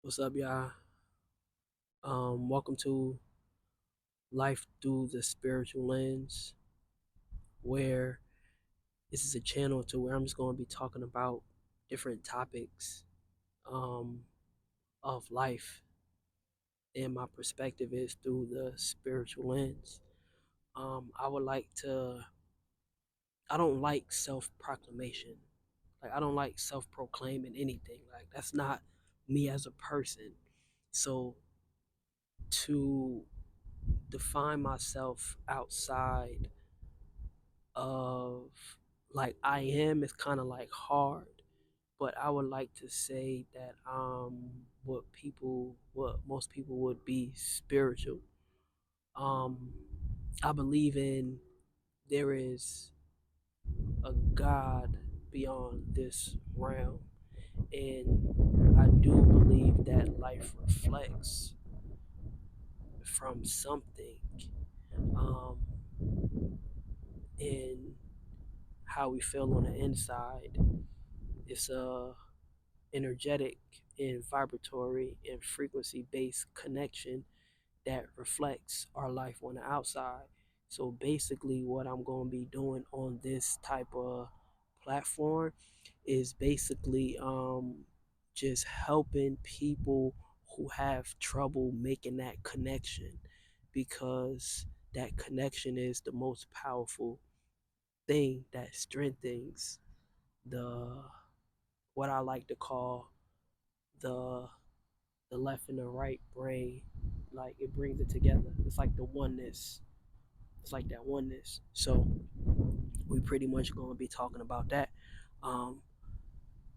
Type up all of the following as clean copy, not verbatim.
What's up, y'all? Welcome to Life Through the Spiritual Lens, where this is a channel to where I'm just going to be talking about different topics um, of life, and my perspective is through the spiritual lens. I would like to. I don't like self-proclamation. Like I don't like self-proclaiming anything. Like that's not me as a person. So to define myself outside of like I am is kind of like hard, but I would like to say that what most people would be spiritual. Um I believe in there is a God beyond this realm, and I do believe that life reflects from something um in how we feel on the inside. It's a energetic and vibratory and frequency based connection that reflects our life on the outside. So basically, what I'm going to be doing on this type of platform is basically just helping people who have trouble making that connection, because that connection is the most powerful thing that strengthens the what I like to call the the left and the right brain. Like it brings it together. It's like the oneness. It's like that oneness. So we pretty much gonna be talking about that, um,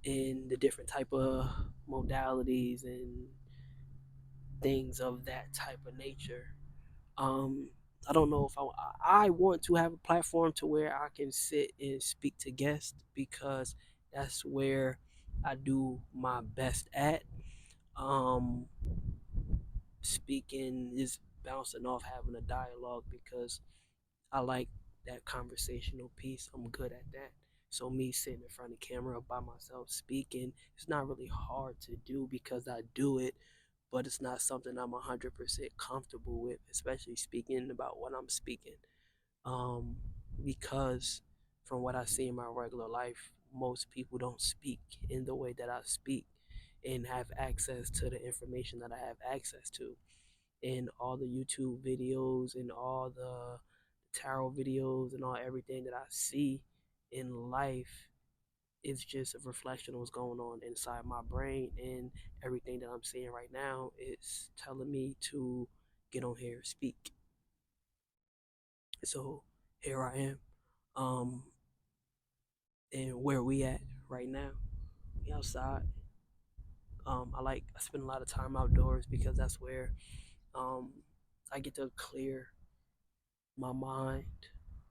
in the different type of modalities and things of that type of nature. Um, I don't know if I want to have a platform to where I can sit and speak to guests, because that's where I do my best at. Um, Speaking is bouncing off, having a dialogue, because I like that conversational piece. I'm good at that. So me sitting in front of the camera by myself speaking, it's not really hard to do because I do it, but it's not something I'm 100% comfortable with, especially speaking about what I'm speaking. Um, because from what I see in my regular life, most people don't speak in the way that I speak and have access to the information that I have access to, in all the YouTube videos and all the tarot videos and all everything that I see in life is just a reflection of what's going on inside my brain, and everything that I'm seeing right now is telling me to get on here and speak. So here I am. Um and where we at right now? We outside. I spend a lot of time outdoors because that's where um I get to clear my mind,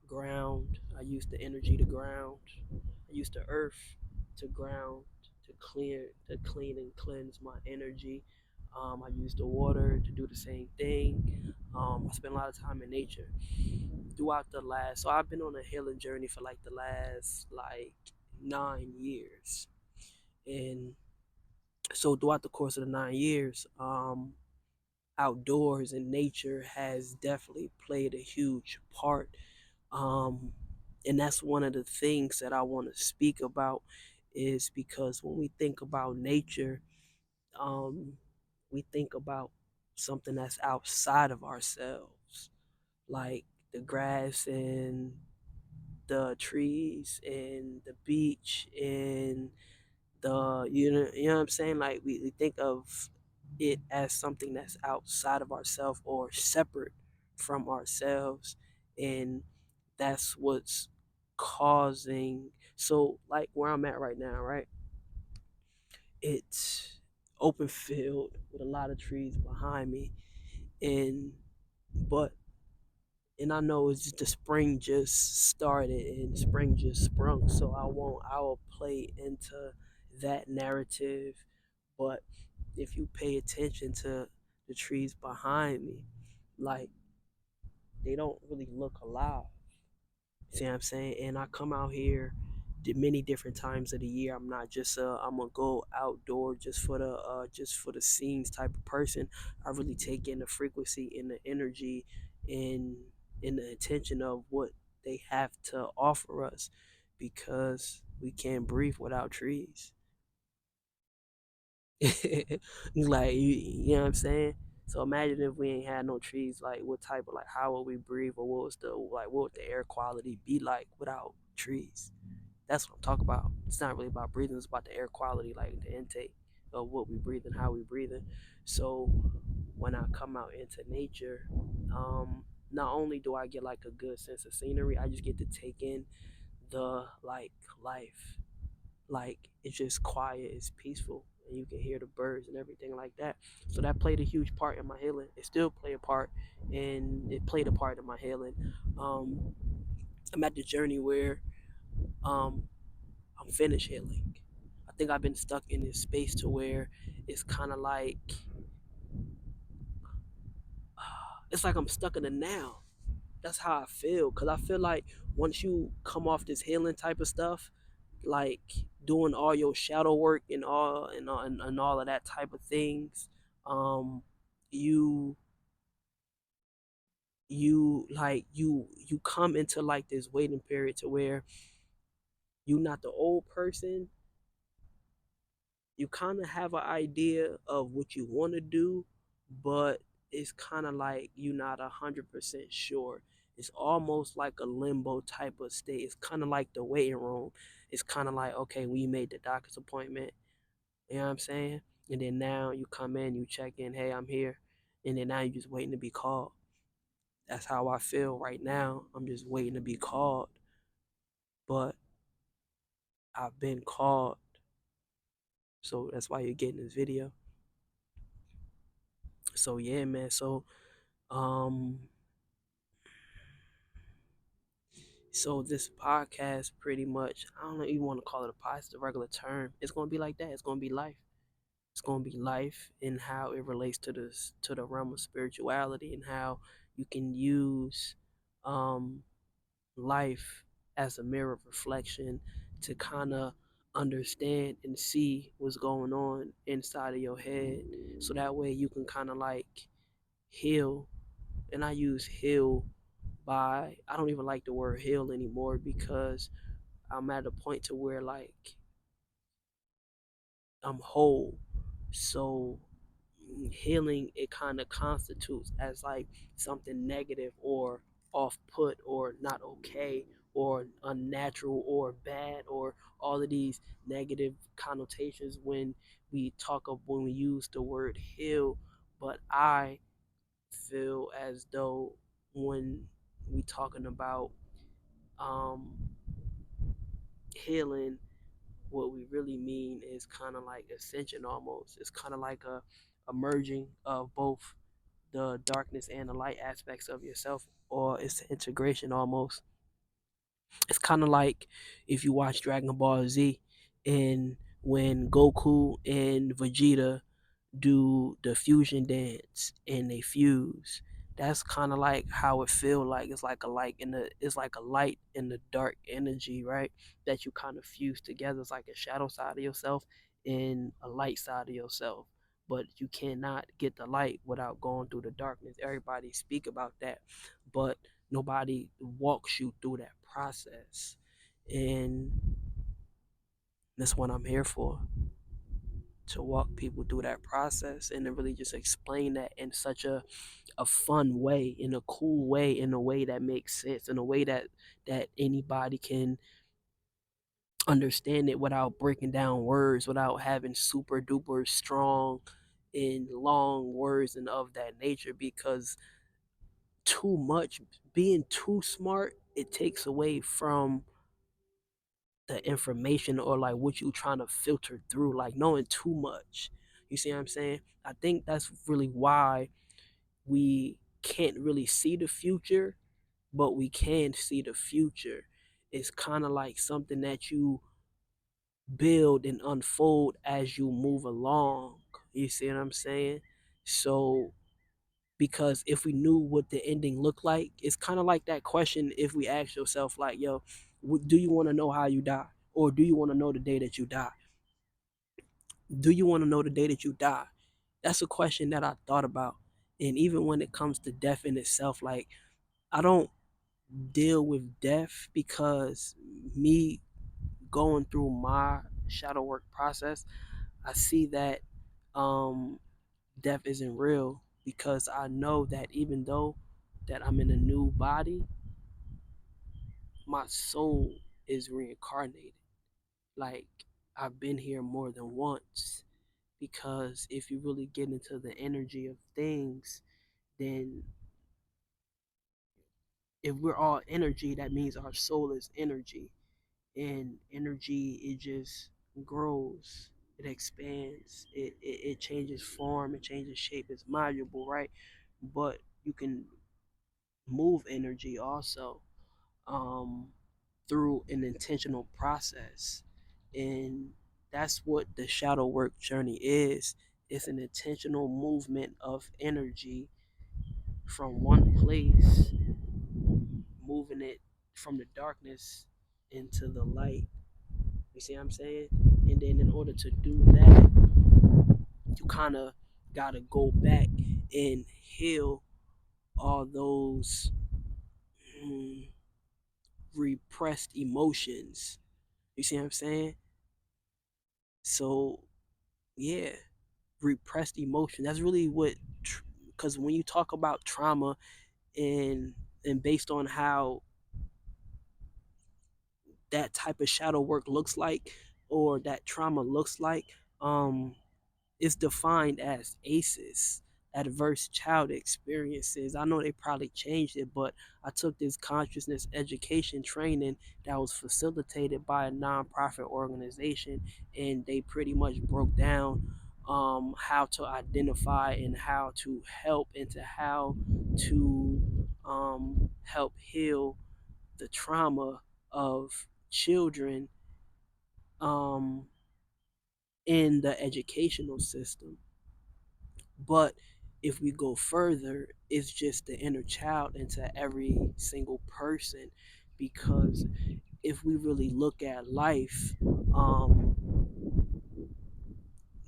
ground. I use the energy to ground. I use the earth to ground, to clean and cleanse my energy. I use the water to do the same thing. I spend a lot of time in nature throughout the last. So I've been on a healing journey for like the last like 9 years, and so throughout the course of the 9 years, outdoors and nature has definitely played a huge part. Um, and that's one of the things that I want to speak about, is because when we think about nature, um, we think about something that's outside of ourselves, like the grass and the trees and the beach and you know what I'm saying? Like we think of it as something that's outside of ourselves or separate from ourselves, and that's what's causing. So like where I'm at right now, right? It's open field with a lot of trees behind me, and but and I know it's just the spring just started and spring just sprung, so I will play into that narrative. But if you pay attention to the trees behind me, like they don't really look alive. See what I'm saying? And I come out here many different times of the year. I'm not just I'm gonna go outdoor just for the scenes type of person. I really take in the frequency and the energy and the intention of what they have to offer us, because we can't breathe without trees. Like you know what I'm saying? So imagine if we ain't had no trees, like what type of, like, how would we breathe, or what would the air quality be like without trees? That's what I'm talking about. It's not really about breathing, it's about the air quality, like the intake of what we breathe and how we breathe it. So when I come out into nature, not only do I get like a good sense of scenery, I just get to take in the like life. Like it's just quiet, it's peaceful, and you can hear the birds and everything like that. So that played a huge part in my healing. It still play a part, and it played a part in my healing. Um, I'm at the journey where um, I'm finished healing. I think I've been stuck in this space to where it's kind of like it's like I'm stuck in the now. That's how I feel, because I feel like once you come off this healing type of stuff, like doing all your shadow work and all of that type of things, you you come into like this waiting period to where you're not the old person. You kind of have an idea of what you want to do, but it's kind of like you're not 100% sure. It's almost like a limbo type of state. It's kind of like the waiting room. It's kind of like, okay, we made the doctor's appointment. You know what I'm saying? And then now you come in, you check in, hey, I'm here. And then now you're just waiting to be called. That's how I feel right now. I'm just waiting to be called. But I've been called. So that's why you're getting this video. So yeah, man. Um so this podcast pretty much, I don't even want to call it a podcast, the regular term. It's gonna be like that. It's gonna be life. It's gonna be life and how it relates to the realm of spirituality, and how you can use um life as a mirror of reflection to kind of understand and see what's going on inside of your head, so that way you can kind of like heal. And I use heal by, I don't even like the word heal anymore, because I'm at a point to where like I'm whole. So healing, it kind of constitutes as like something negative or off put or not okay or unnatural or bad, or all of these negative connotations when we use the word heal. But I feel as though when we talking about um healing, what we really mean is kind of like ascension almost. It's kind of like a merging of both the darkness and the light aspects of yourself, or it's integration almost. It's kind of like if you watch Dragon Ball Z, and when Goku and Vegeta do the fusion dance and they fuse, that's kind of like how it feel like. It's like a light in the it's like a light in the dark energy, right? That you kind of fuse together. It's like a shadow side of yourself and a light side of yourself, but you cannot get the light without going through the darkness. Everybody speak about that, but nobody walks you through that process. And that's what I'm here for, to walk people through that process and to really just explain that in such a fun way, in a cool way, in a way that makes sense, in a way that anybody can understand it without breaking down words, without having super duper strong and long words and of that nature. Because too much, being too smart, it takes away from the information, or like what you trying to filter through, like knowing too much. You see what I'm saying? I think that's really why we can't really see the future, but we can see the future. It's kind of like something that you build and unfold as you move along. You see what I'm saying? So, because if we knew what the ending looked like, it's kind of like that question if we ask yourself, like, yo, do you want to know how you die? Or do you want to know the day that you die? Do you want to know the day that you die? That's a question that I thought about. And even when it comes to death in itself, like, I don't deal with death because me going through my shadow work process, I see that um, death isn't real because I know that even though that I'm in a new body, my soul is reincarnated. Like, I've been here more than once, because if you really get into the energy of things, then if we're all energy, that means our soul is energy. And energy, it just grows, it expands, it changes form, it changes shape, it's malleable, right? But you can move energy also, um, through an intentional process. And that's what the shadow work journey is. It's an intentional movement of energy from one place, moving it from the darkness into the light. You see what I'm saying? And then in order to do that, you kind of got to go back and heal all those mm, repressed emotions. You see what I'm saying? So, yeah, repressed emotion. That's really what, because when you talk about trauma, and based on how that type of shadow work looks like, or that trauma looks like, um, it's defined as ACEs, adverse child experiences. I know they probably changed it, but I took this consciousness education training that was facilitated by a nonprofit organization, and they pretty much broke down how to identify and how to help, into how to help heal the trauma of children um, in the educational system. But if we go further, it's just the inner child into every single person. Because if we really look at life, um,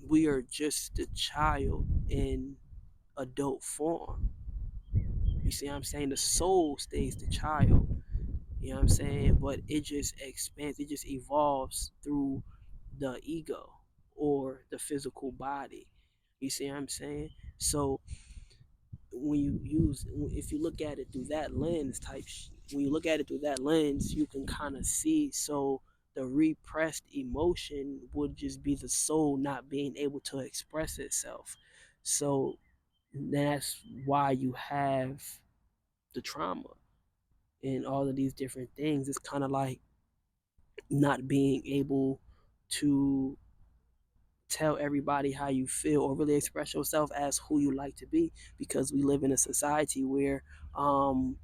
we are just a child in adult form. You see what I'm saying? The soul stays the child. You know what I'm saying? But it just expands, it just evolves through the ego or the physical body. You see what I'm saying? So when you use, if you look at it through that lens when you look at it through that lens, you can kind of see. So the repressed emotion would just be the soul not being able to express itself. So that's why you have the trauma and all of these different things. It's kind of like not being able to tell everybody how you feel, or really express yourself as who you like to be, because we live in a society where um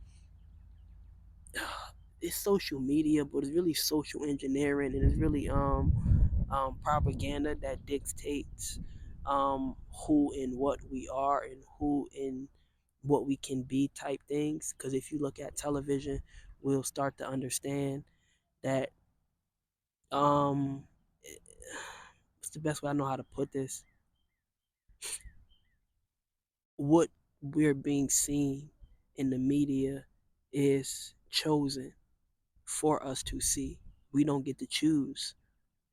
it's social media, but it's really social engineering, and it's really propaganda that dictates who and what we are, and who and what we can be, type things. Because if you look at television, we'll start to understand that um what's the best way I know how to put this? What we're being seen in the media is chosen for us to see. We don't get to choose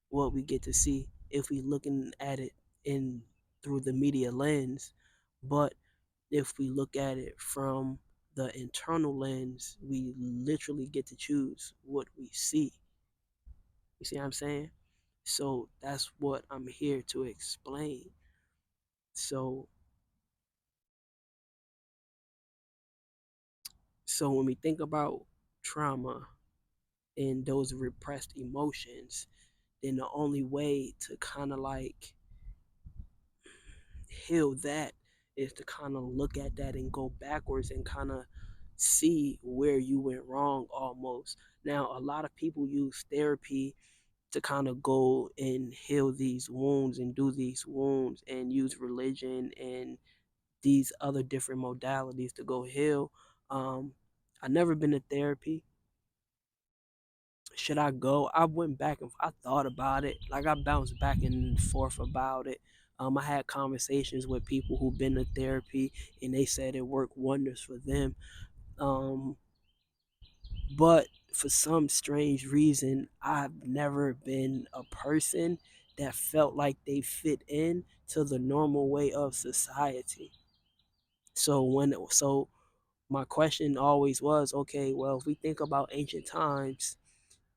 what we get to see if we looking at it in through the media lens. But if we look at it from the internal lens, we literally get to choose what we see. You see what I'm saying? So that's what I'm here to explain. So when we think about trauma and those repressed emotions, then the only way to kind of like heal that is to kind of look at that and go backwards and kind of see where you went wrong almost. Now, a lot of people use therapy to kind of go and heal these wounds and do these wounds, and use religion and these other different modalities to go heal. I've never been to therapy. should I go? I went back and I thought about it. Like I bounced back and forth about it. I had conversations with people who've been to therapy, and they said it worked wonders for them. Um, but for some strange reason, I've never been a person that felt like they fit in to the normal way of society. So my question always was, okay, well, if we think about ancient times,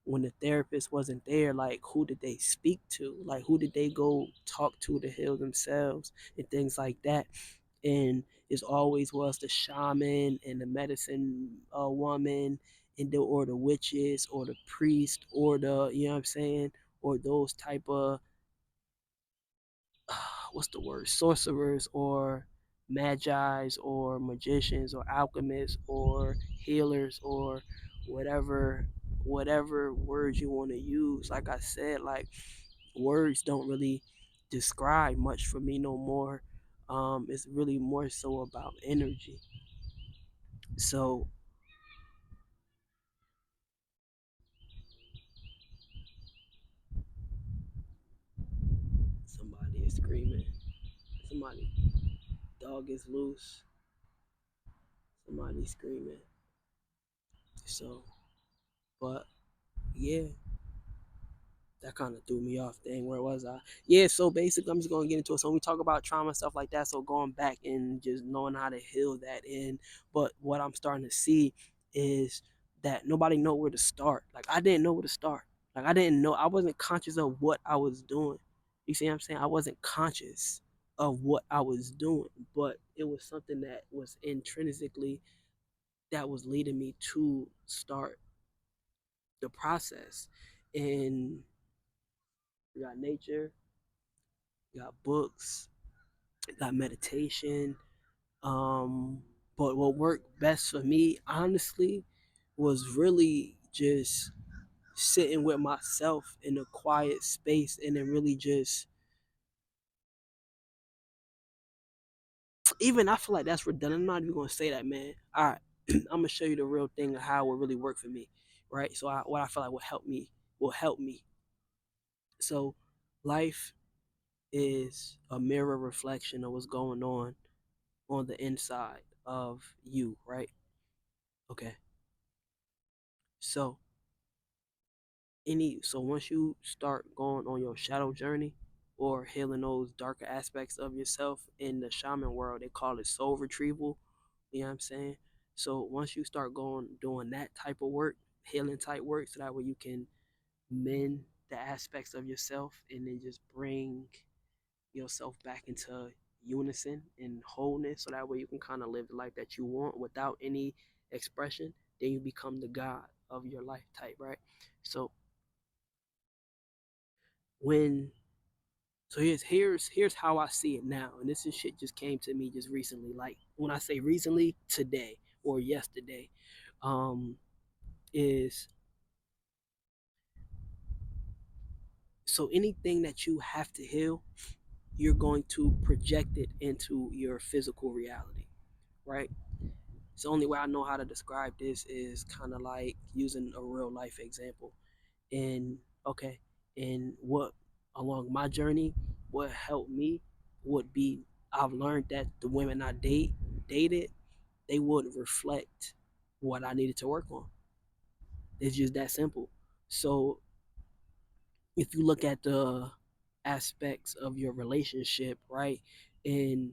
when the therapist wasn't there, like who did they speak to? Like who did they go talk to heal themselves and things like that? And it always was the shaman and the medicine woman and or the witches or the priest or the, you know what I'm saying, or those type of what's the word, sorcerers or magi's or magicians or alchemists or healers or whatever words you want to use. Like I said, like words don't really describe much for me no more. It's really more so about energy. So somebody is screaming, somebody dog is loose, somebody screaming. So but yeah, that kind of threw me off. Dang, where was I? Yeah, so basically, I'm just gonna get into it. So when we talk about trauma and stuff like that, so going back and just knowing how to heal that in. But what I'm starting to see is that nobody know where to start. Like I didn't know where to start. Like I didn't know. I wasn't conscious of what I was doing. You see what I'm saying? I wasn't conscious of what I was doing, but it was something that was intrinsically that was leading me to start the process. And we got nature, you got books, you got meditation. Um, but what worked best for me, honestly, was really just sitting with myself in a quiet space and then really just even I feel like that's redundant. I'm not even gonna say that, man. All right, I'm gonna show you the real thing of how it really worked for me, right? So what I feel like will help me. So life is a mirror reflection of what's going on the inside of you, right? Okay. So once you start going on your shadow journey or healing those darker aspects of yourself in the shaman world, they call it soul retrieval. You know what I'm saying? So once you start going doing that type of work, healing type work, so that way you can mend the aspects of yourself and then just bring yourself back into unison and wholeness, so that way you can kind of live the life that you want without any expression, then you become the god of your life type, right? So when here's how I see it now, and this is shit just came to me just recently. Like when I say recently, today or yesterday, um, is so anything that you have to heal, you're going to project it into your physical reality, right? So the only way I know how to describe this is kind of like using a real life example. And okay, and what along my journey, what helped me would be I've learned that the women I dated, they would reflect what I needed to work on. It's just that simple. So if you look at the aspects of your relationship, right, and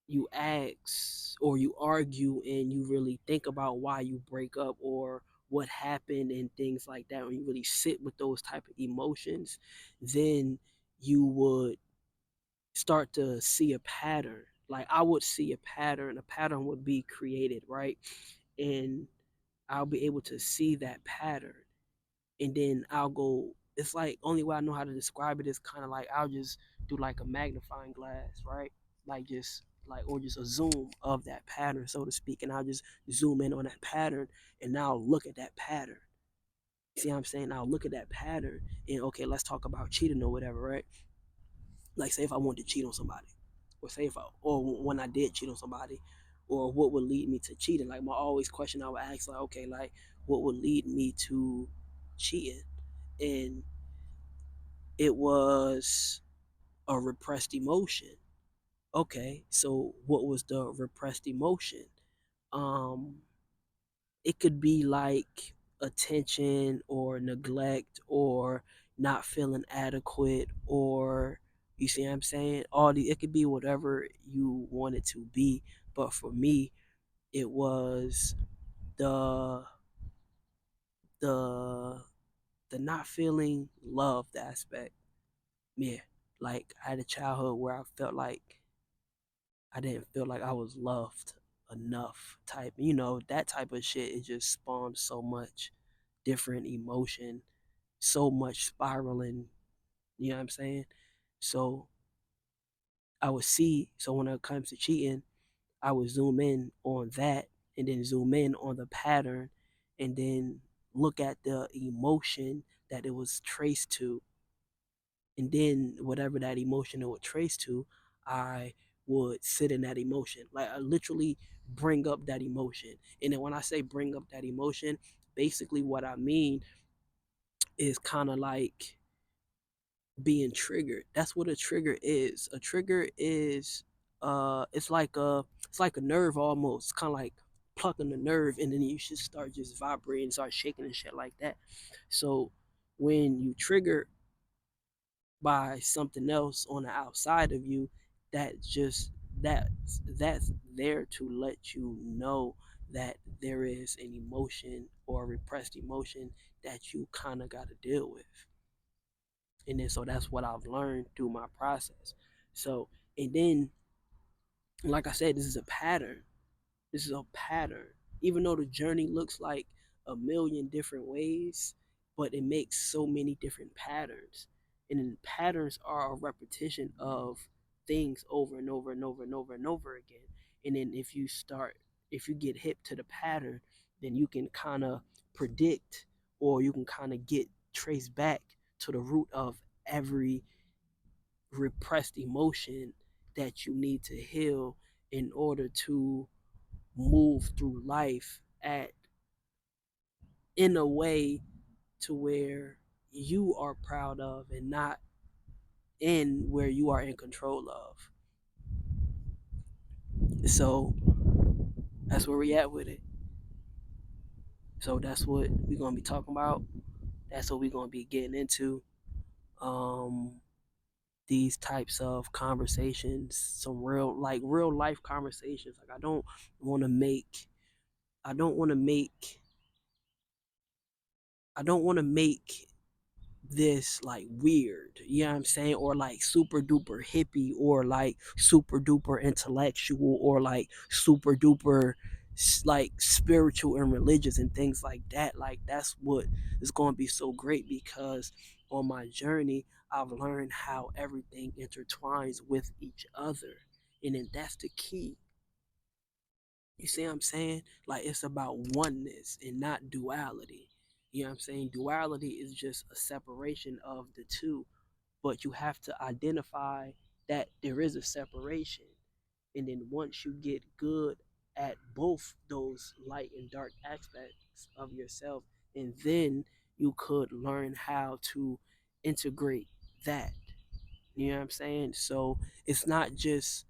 you ask or you argue and you really think about why you break up or what happened and things like that, when you really sit with those type of emotions, then you would start to see a pattern. Like I would see a pattern would be created, right? And I'll be able to see that pattern, and then I'll go. It's like only way I know how to describe it is kind of like I'll just do like a magnifying glass, right? Like just like or just a zoom of that pattern, so to speak, and I'll just zoom in on that pattern, and now look at that pattern. See what I'm saying? I'll look at that pattern, and okay, let's talk about cheating or whatever, right? Like say if I wanted to cheat on somebody, or say if I or when I did cheat on somebody, or what would lead me to cheating. Like my always question I would ask, like okay, like what would lead me to cheating, and it was a repressed emotion. Okay, so what was the repressed emotion? Um, it could be like attention or neglect or not feeling adequate, or you see what I'm saying? All the it could be whatever you want it to be. But for me, it was the the the not feeling loved aspect. Yeah. Like I had a childhood where I felt like I didn't feel like I was loved enough type. That type of shit, it just spawned so much different emotion, so much spiraling, you know what I'm saying? So so when it comes to cheating, I would zoom in on that and then zoom in on the pattern and then look at the emotion that it was traced to, and then whatever that emotion it would trace to, I would sit in that emotion. Like I literally bring up that emotion. And then when I say bring up that emotion, basically what I mean is kind of like being triggered. That's what a trigger is. A trigger is it's like a nerve almost. Kind of like plucking a nerve and then you should start just vibrating, start shaking and shit like that. So when you trigger by something else on the outside of you, that just that's there to let you know that there is an emotion or a repressed emotion that you kind of got to deal with. And then so that's what I've learned through my process. So and then like I said, this is a pattern. This is a pattern. Even though the journey looks like a million different ways, but it makes so many different patterns. And then patterns are a repetition of things over and over and over and over and over again. And then if you get hip to the pattern, then you can kind of predict, or you can kind of get traced back to the root of every repressed emotion that you need to heal in order to move through life at in a way to where you are proud of and not in where you are in control of. So that's where we at with it. So that's what we're gonna be talking about. That's what we're gonna be getting into. Um these types of conversations, some real life conversations. Like wanna make I don't wanna make I don't wanna make this like weird, you know what I'm saying? Or like super duper hippie, or like super duper intellectual, or like super duper like spiritual and religious and things like that. Like that's what is going to be so great, because on my journey I've learned how everything intertwines with each other. And then that's the key. You see what I'm saying? Like it's about oneness and not duality. You know what I'm saying? Duality is just a separation of the two, but you have to identify that there is a separation. And then once you get good at both those light and dark aspects of yourself, and then you could learn how to integrate that. You know what I'm saying? So it's not just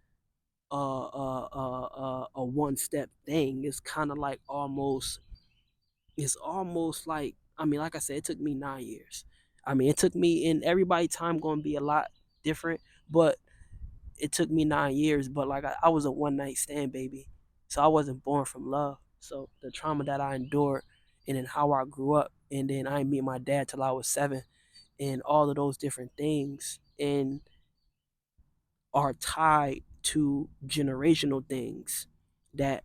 a one step thing. It's kind of like it's almost like, I mean, like I said, it took me 9 years. I mean, it took me, and everybody's time going to be a lot different, but it took me 9 years. But like I was a one night stand baby, so I wasn't born from love. So the trauma that I endured, and then how I grew up, and then I didn't meet my dad till I was 7, and all of those different things, and are tied to generational things that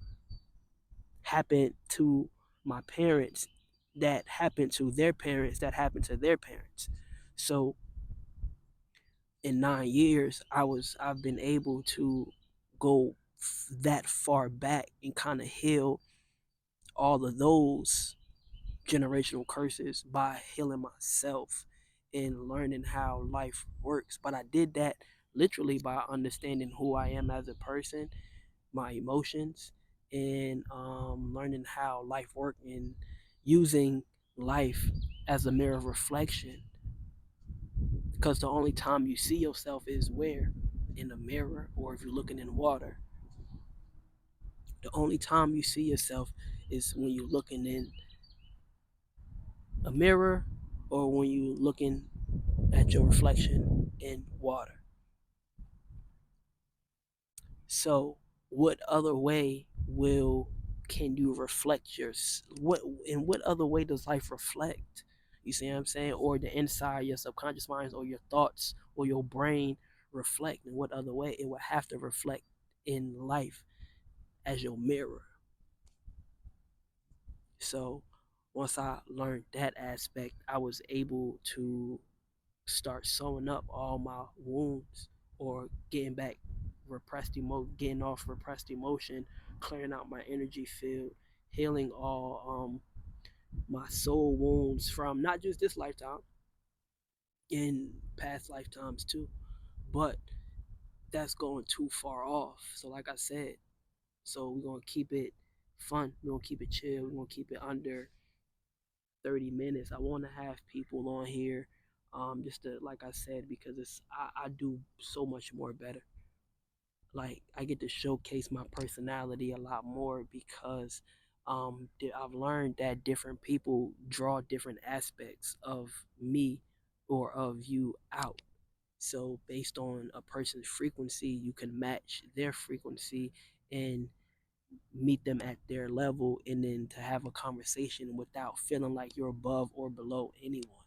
happened to my parents, that happened to their parents, that happened to their parents. So in 9 years, I've been able to go that far back and kind of heal all of those generational curses by healing myself and learning how life works. But I did that literally by understanding who I am as a person, my emotions, and learning how life works, and using life as a mirror reflection, because the only time you see yourself is where? In the mirror, or if you're looking in water. The only time you see yourself is when you're looking in a mirror or when you're looking at your reflection in water. So, what other way will can you reflect your what in what other way does life reflect? You see what I'm saying? Or the inside, your subconscious mind, or your thoughts, or your brain reflect in what other way? It would have to reflect in life as your mirror. So once I learned that aspect, I was able to start sewing up all my wounds or getting off repressed emotion, clearing out my energy field, healing all my soul wounds from not just this lifetime, in past lifetimes too. But that's going too far off. So like I said, so we're gonna keep it fun. We're gonna keep it chill. We're gonna keep it under 30 minutes. I want to have people on here, just to, like I said, because I do so much more better. Like I get to showcase my personality a lot more because I've learned that different people draw different aspects of me or of you out. So based on a person's frequency, you can match their frequency and meet them at their level, and then to have a conversation without feeling like you're above or below anyone.